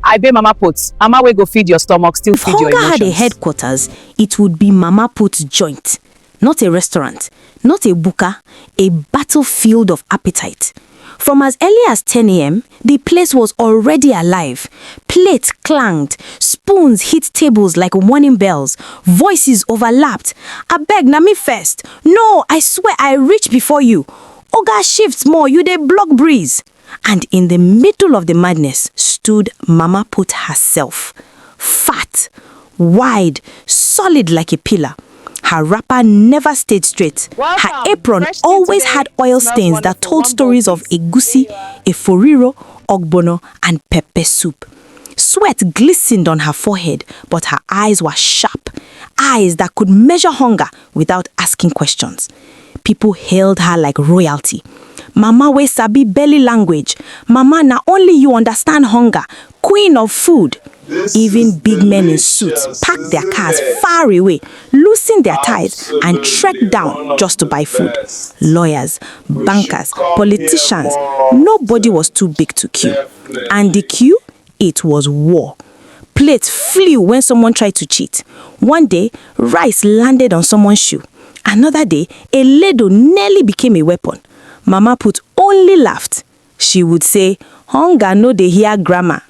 I be Mama Put. Mama will go feed your stomach, still If feed your hunger emotions. had a headquarters, it would be Mama Put's joint. Not a restaurant, not a buka, a battlefield of appetite. From as early as 10 a.m., the place was already alive. Plates clanged, spoons hit tables like warning bells, voices overlapped. "Abeg, na me first. No, I swear I reach before you. Oga shifts more, you dey block breeze." And in the middle of the madness stood Mama Put herself. Fat, wide, solid like a pillar. Her wrapper never stayed straight. Welcome. Her apron Fresh always today. had oil Smells stains that wonderful. told One stories bowl, of egusi, eforiro, ogbono, and pepper soup. Sweat glistened on her forehead, but her eyes were sharp. Eyes that could measure hunger without asking questions. People hailed her like royalty. "Mama we sabi belly language. Mama, na only you understand hunger. Queen of food." Even big men in suits packed their cars far away, loosened their ties, and trekked down just to buy food. Lawyers, bankers, politicians, nobody was too big to queue. And the queue? It was war. Plates flew when someone tried to cheat. One day, rice landed on someone's shoe. Another day, a ladle nearly became a weapon. Mama Put only laughed. She would say, "Hunger no dey hear grammar."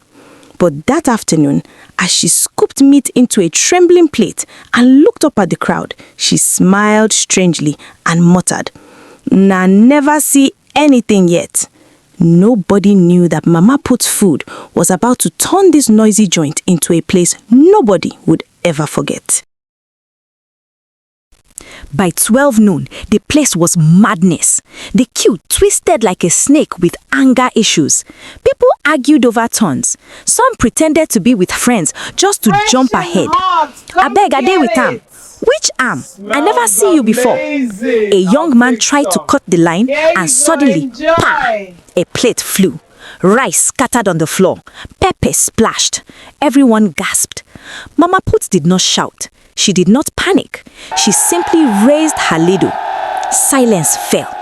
But that afternoon, as she scooped meat into a trembling plate and looked up at the crowd, she smiled strangely and muttered, "Na never see anything yet." Nobody knew that Mama Put's food was about to turn this noisy joint into a place nobody would ever forget. By 12 noon, the place was madness. The queue twisted like a snake with anger issues. People argued over turns. Some pretended to be with friends just to jump ahead. "Abeg, I dey with am." "Which arm? I never see you before." A young man tried to cut the line and suddenly, pa! A plate flew. Rice scattered on the floor. Pepper splashed. Everyone gasped. Mama Put did not shout. She did not panic. She simply raised her ladle. Silence fell.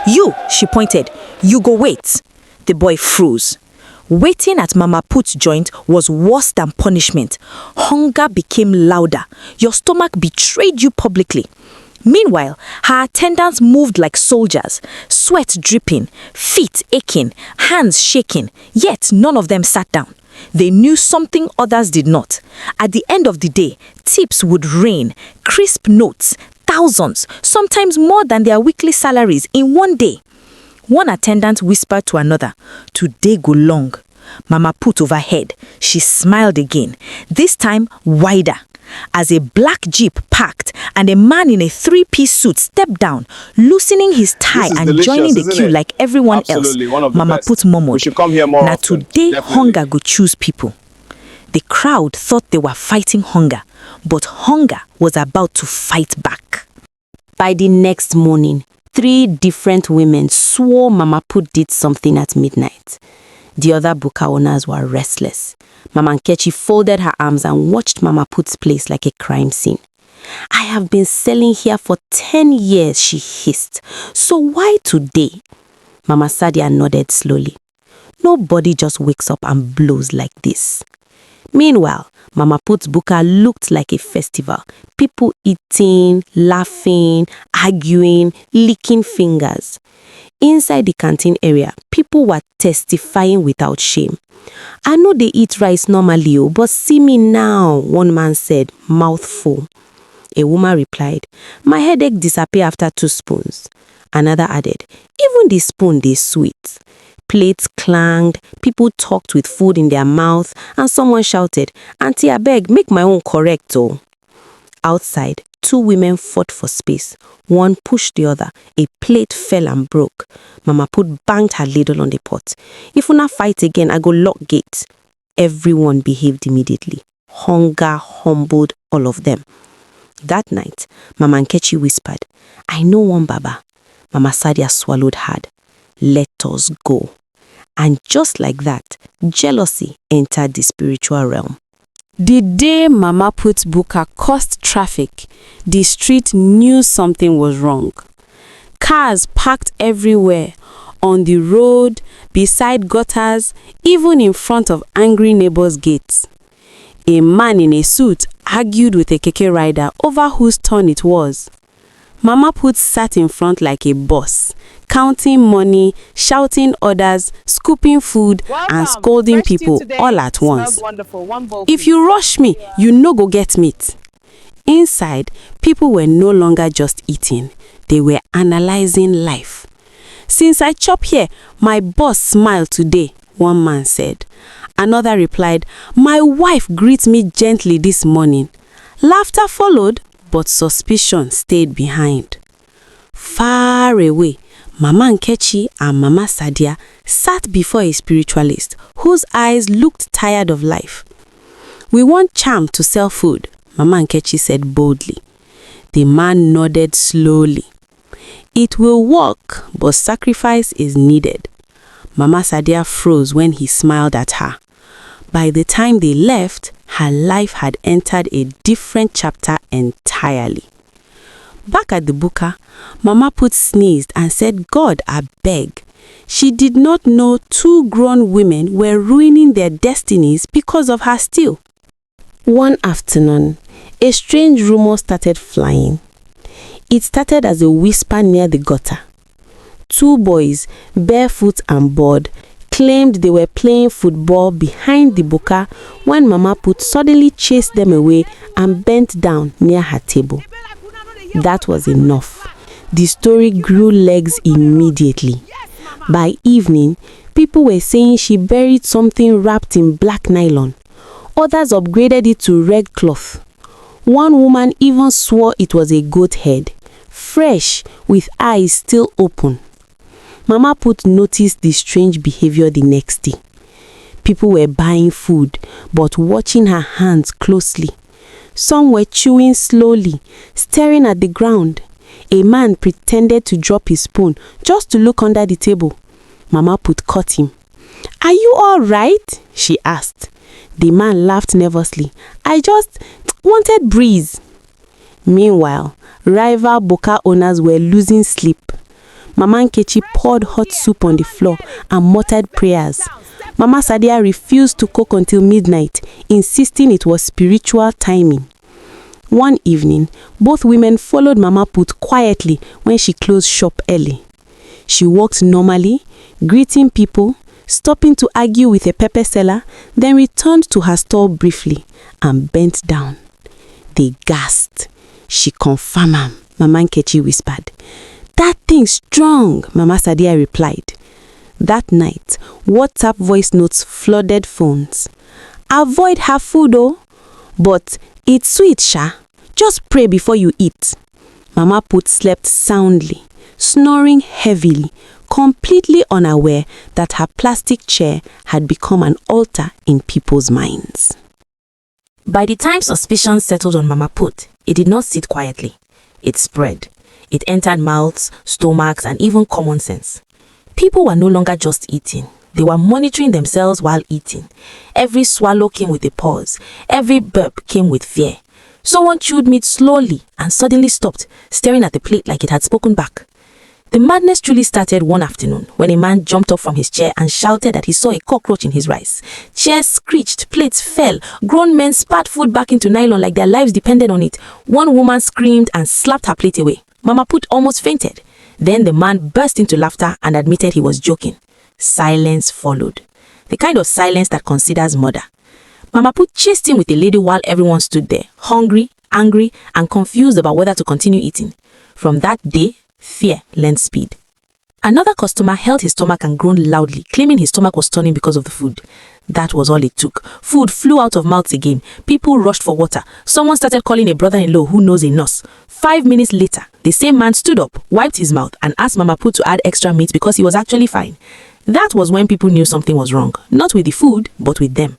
"You," she pointed, "you go wait." The boy froze. Waiting at Mama Put's joint was worse than punishment. Hunger became louder. Your stomach betrayed you publicly. Meanwhile, her attendants moved like soldiers, sweat dripping, feet aching, hands shaking, yet none of them sat down. They knew something others did not. At the end of the day, tips would rain, crisp notes, thousands, sometimes more than their weekly salaries in one day. One attendant whispered to another, "Today go long." Mama Put overhead. She smiled again, this time wider. As a black jeep parked and a man in a three-piece suit stepped down, loosening his tie and joining the queue like everyone else, Mama Put murmured, "Na today hunger go choose people." The crowd thought they were fighting hunger, but hunger was about to fight back. By the next morning, 3 different women swore Mama Put did something at midnight. The other buka owners were restless. Mama Nkechi folded her arms and watched Mama Put's place like a crime scene. "I have been selling here for 10 years, she hissed. "So why today?" Mama Sadia nodded slowly. Nobody just wakes up and blows like this. Meanwhile, Mama Put's buka looked like a festival. People eating, laughing, arguing, licking fingers. Inside the canteen area, people were testifying without shame. "I know they eat rice normally, but see me now," one man said, mouth full. A woman replied, "My headache disappeared after 2 spoons. Another added, "Even the spoon dey sweet." Plates clanged, people talked with food in their mouth, and someone shouted, "Auntie, abeg, make my own correct oh." Outside, 2 women fought for space. One pushed the other. A plate fell and broke. Mama Put banged her ladle on the pot. "If una fight again, I go lock gates." Everyone behaved immediately. Hunger humbled all of them. That night, Mama Nkechi whispered, "I know one Baba." Mama Sadia swallowed hard. "Let us go." And just like that, jealousy entered the spiritual realm. The day Mama Put's buka caused traffic, the street knew something was wrong. Cars parked everywhere, on the road, beside gutters, even in front of angry neighbors' gates. A man in a suit argued with a keke rider over whose turn it was. Mama Put sat in front like a boss, counting money, shouting orders, scooping food, and scolding people all at once. If you rush me, you no go get meat. Inside, people were no longer just eating, they were analyzing life. Since I chop here, my boss smiled today, one man said. Another replied, my wife greets me gently this morning. Laughter followed, but suspicion stayed behind. Far away, Mama Nkechi and Mama Sadia sat before a spiritualist whose eyes looked tired of life. We want charm to sell food, Mama Nkechi said boldly. The man nodded slowly. It will work, but sacrifice is needed. Mama Sadia froze when he smiled at her. By the time they left, her life had entered a different chapter entirely. Back at the buka, Mama Put sneezed and said, God, I beg. She did not know 2 grown women were ruining their destinies because of her steal. One afternoon, a strange rumor started flying. It started as a whisper near the gutter. 2 boys, barefoot and bored, claimed they were playing football behind the buka when Mama Put suddenly chased them away and bent down near her table. That was enough. The story grew legs immediately. By evening, people were saying she buried something wrapped in black nylon. Others upgraded it to red cloth. One woman even swore it was a goat head, fresh, with eyes still open. Mama Put noticed the strange behavior the next day. People were buying food, but watching her hands closely. Some were chewing slowly, staring at the ground. A man pretended to drop his spoon just to look under the table. Mama Put caught him. Are you all right? She asked. The man laughed nervously. I just wanted breeze. Meanwhile, rival buka owners were losing sleep. Mama Nkechi poured hot soup on the floor and muttered prayers. Mama Sadia refused to cook until midnight, insisting it was spiritual timing. One evening, both women followed Mama Put quietly when she closed shop early. She walked normally, greeting people, stopping to argue with a pepper seller, then returned to her stall briefly and bent down. They gasped. She confirmed, Mama Nkechi whispered. That thing's strong, Mama Sadia replied. That night, WhatsApp voice notes flooded phones. Avoid her food, oh. But it's sweet, Sha. Just pray before you eat. Mama Put slept soundly, snoring heavily, completely unaware that her plastic chair had become an altar in people's minds. By the time suspicion settled on Mama Put, it did not sit quietly. It spread. It entered mouths, stomachs, and even common sense. People were no longer just eating. They were monitoring themselves while eating. Every swallow came with a pause. Every burp came with fear. Someone chewed meat slowly and suddenly stopped, staring at the plate like it had spoken back. The madness truly started one afternoon when a man jumped up from his chair and shouted that he saw a cockroach in his rice. Chairs screeched, plates fell, grown men spat food back into nylon like their lives depended on it. One woman screamed and slapped her plate away. Mama Put almost fainted. Then the man burst into laughter and admitted he was joking. Silence followed. The kind of silence that considers murder. Mama Put chased him with a ladle while everyone stood there, hungry, angry, and confused about whether to continue eating. From that day, fear lent speed. Another customer held his stomach and groaned loudly, claiming his stomach was turning because of the food. That was all it took. Food flew out of mouths again. People rushed for water. Someone started calling a brother-in-law who knows a nurse. 5 minutes later, the same man stood up, wiped his mouth, and asked Mama Put to add extra meat because he was actually fine. That was when people knew something was wrong. Not with the food, but with them.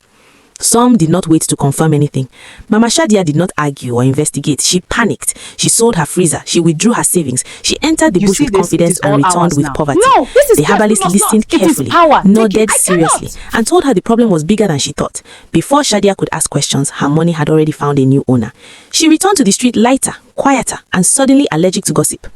Some did not wait to confirm anything. Mama Shadia did not argue or investigate. She panicked. She sold her freezer. She withdrew her savings. She entered the bush with confidence and returned with poverty. No, this is the herbalist listened carefully, nodded seriously, and told her the problem was bigger than she thought. Before Shadia could ask questions, her money had already found a new owner. She returned to the street lighter, quieter, and suddenly allergic to gossip.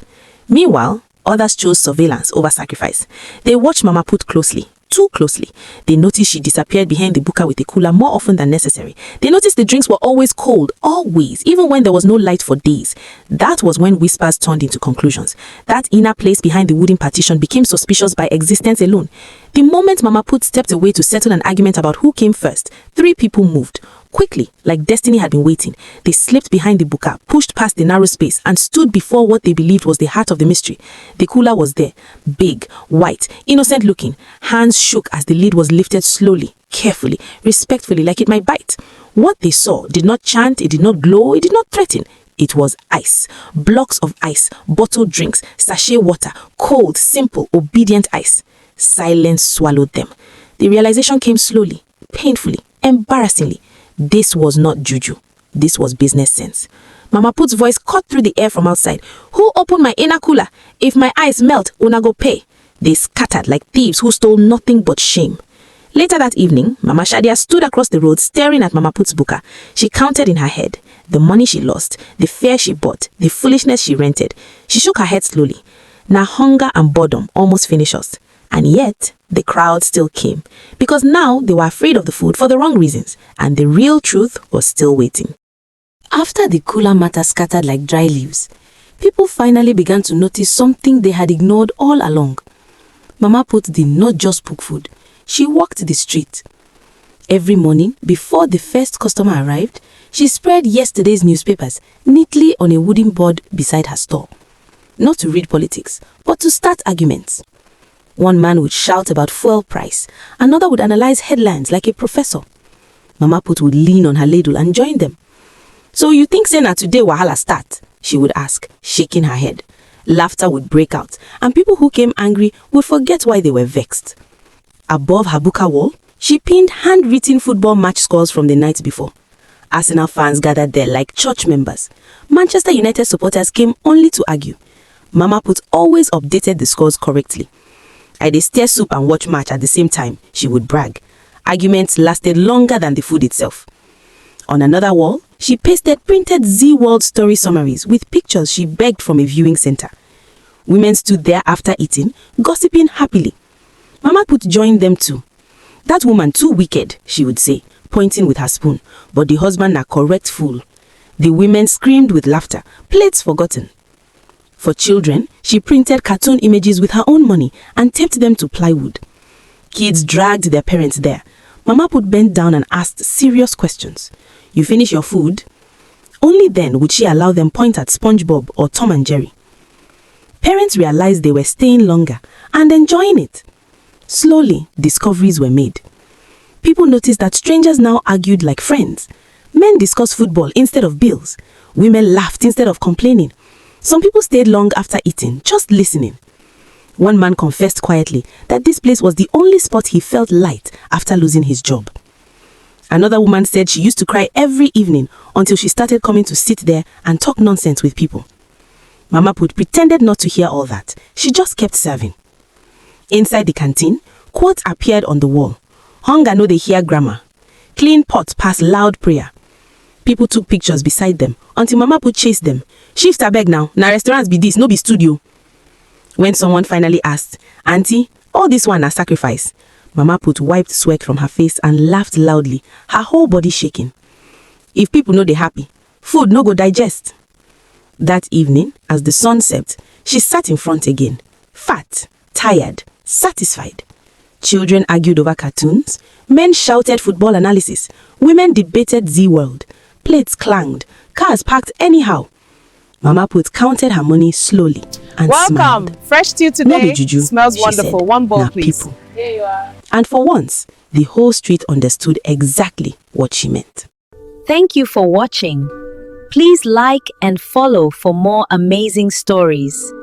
Meanwhile, Others chose surveillance over sacrifice. They watched Mama Put closely, too closely. They noticed she disappeared behind the buka with a cooler more often than necessary. They noticed the drinks were always cold, always, even when there was no light for days. That was when whispers turned into conclusions. That inner place behind the wooden partition became suspicious by existence alone. The moment Mama Put stepped away to settle an argument about who came first, 3 people moved. Quickly, like destiny had been waiting, they slipped behind the buka, pushed past the narrow space, and stood before what they believed was the heart of the mystery. The cooler was there, big, white, innocent looking. Hands shook as the lid was lifted slowly, carefully, respectfully, like it might bite. What they saw did not chant, it did not glow, it did not threaten. It was ice. Blocks of ice, bottled drinks, sachet water, cold, simple, obedient ice. Silence swallowed them. The realization came slowly, painfully, embarrassingly. This was not juju. This was business sense. Mama Put's voice cut through the air from outside. Who opened my inner cooler? If my ice melt, una go pay. They scattered like thieves who stole nothing but shame. Later that evening, Mama Shadia stood across the road staring at Mama Put's buka. She counted in her head the money she lost, the fare she bought, the foolishness she rented. She shook her head slowly. Now hunger and boredom almost finish us. And yet, the crowd still came, because now they were afraid of the food for the wrong reasons, and the real truth was still waiting. After the cooler matter scattered like dry leaves, people finally began to notice something they had ignored all along. Mama Put did not just cook food, she walked the street. Every morning, before the first customer arrived, she spread yesterday's newspapers neatly on a wooden board beside her store. Not to read politics, but to start arguments. One man would shout about fuel price, another would analyze headlines like a professor. Mama Put would lean on her ladle and join them. So you think say na today wahala start? She would ask, shaking her head. Laughter would break out, and people who came angry would forget why they were vexed. Above her buka wall, she pinned handwritten football match scores from the night before. Arsenal fans gathered there like church members. Manchester United supporters came only to argue. Mama Put always updated the scores correctly. I dey stir soup and watch match at the same time, she would brag. Arguments lasted longer than the food itself. On another wall, she pasted printed Z World story summaries with pictures she begged from a viewing center. Women stood there after eating, gossiping happily. Mama Put joined them too. That woman too wicked, she would say, pointing with her spoon, but the husband a correct fool. The women screamed with laughter, plates forgotten. For children, she printed cartoon images with her own money and taped them to plywood. Kids dragged their parents there. Mama Put bent down and asked serious questions. You finish your food? Only then would she allow them point at SpongeBob or Tom and Jerry. Parents realized they were staying longer and enjoying it. Slowly, discoveries were made. People noticed that strangers now argued like friends. Men discussed football instead of bills. Women laughed instead of complaining. Some people stayed long after eating, just listening. One man confessed quietly that this place was the only spot he felt light after losing his job. Another woman said she used to cry every evening until she started coming to sit there and talk nonsense with people. Mama Put pretended not to hear all that. She just kept serving. Inside the canteen, quotes appeared on the wall. Hunger no dey hear grammar. Clean pot pass loud prayer. People took pictures beside them until Mama Put chased them. Shift abeg now, na restaurants be this, no be studio. When someone finally asked, Auntie, all this one na sacrifice, Mama Put wiped sweat from her face and laughed loudly, her whole body shaking. If people no dey happy, food no go digest. That evening, as the sun set, she sat in front again, fat, tired, satisfied. Children argued over cartoons, men shouted football analysis, women debated Z World, plates clanged, cars parked anyhow. Mama Put counted her money slowly and Welcome. smiled. Fresh stew No be today. juju, Smells she wonderful. said. One bowl, Na please. people. Here you are. And for once, the whole street understood exactly what she meant. Thank you for watching. Please like and follow for more amazing stories.